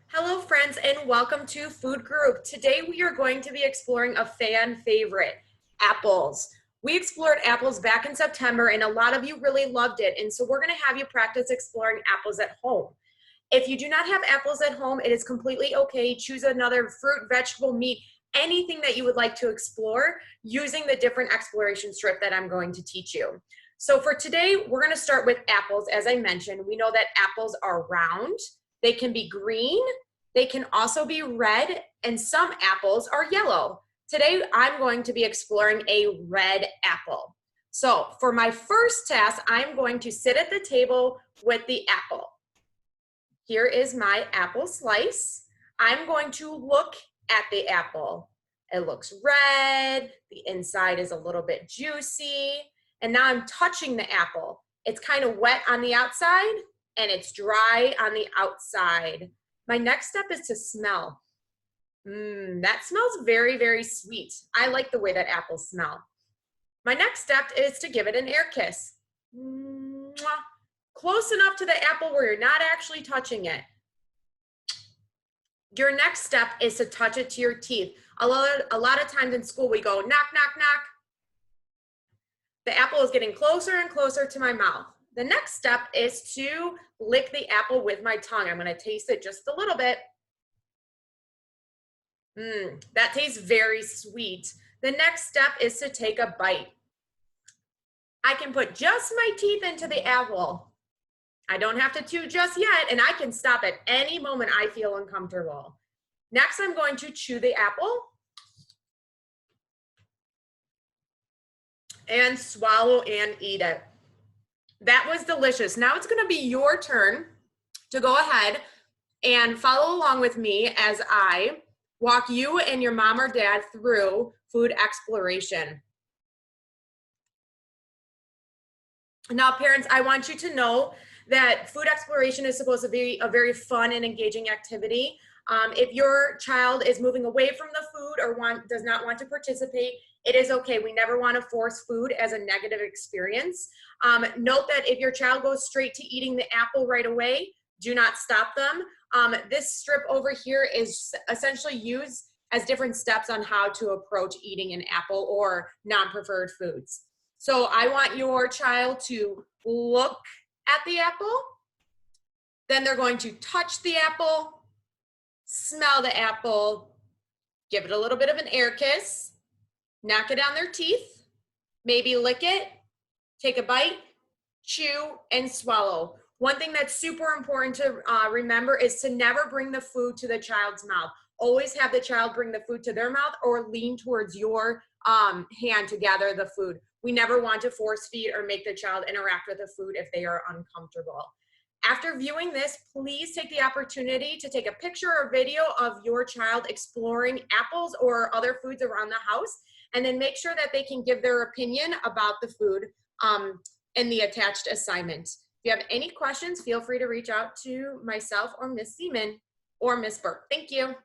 Hello friends and welcome to Food Group. Today we are going to be exploring a fan favorite, apples. We explored apples back in September and a lot of you really loved it, and so we're going to have you practice exploring apples at home. If you do not have apples at home, it is completely okay. Choose another fruit, vegetable, meat, anything that you would like to explore using the different exploration strip that I'm going to teach you. So for today, we're going to start with apples. As I mentioned, we know that apples are round. They can be green, they can also be red, and some apples are yellow. Today, I'm going to be exploring a red apple. So for my first task, I'm going to sit at the table with the apple. Here is my apple slice. I'm going to look at the apple. It looks red, the inside is a little bit juicy, and now I'm touching the apple. It's kind of wet on the outside and it's dry on the outside. My next step is to smell. That smells very, very sweet. I like the way that apples smell. My next step is to give it an air kiss. Mwah. Close enough to the apple where you're not actually touching it. Your next step is to touch it to your teeth. A lot of times in school we go knock, knock, knock. The apple is getting closer and closer to my mouth. The next step is to lick the apple with my tongue. I'm going to taste it just a little bit. That tastes very sweet. The next step is to take a bite. I can put just my teeth into the apple. I don't have to chew just yet, and I can stop at any moment I feel uncomfortable. Next, I'm going to chew the apple and swallow and eat it. That was delicious. Now it's going to be your turn to go ahead and follow along with me as I walk you and your mom or dad through food exploration. Now, parents, I want you to know that food exploration is supposed to be a very fun and engaging activity. If your child is moving away from the food or does not want to participate, it is okay. We never want to force food as a negative experience. Note that if your child goes straight to eating the apple right away, do not stop them. This strip over here is essentially used as different steps on how to approach eating an apple or non-preferred foods. So I want your child to look at the apple, then they're going to touch the apple, smell the apple, give it a little bit of an air kiss, knock it on their teeth, maybe lick it, take a bite, chew, and swallow. One thing that's super important to remember is to never bring the food to the child's mouth. Always have the child bring the food to their mouth or lean towards your hand to gather the food. We never want to force feed or make the child interact with the food if they are uncomfortable. After viewing this, please take the opportunity to take a picture or video of your child exploring apples or other foods around the house, and then make sure that they can give their opinion about the food in the attached assignment. If you have any questions, feel free to reach out to myself or Miss Seaman or Miss Burke. Thank you.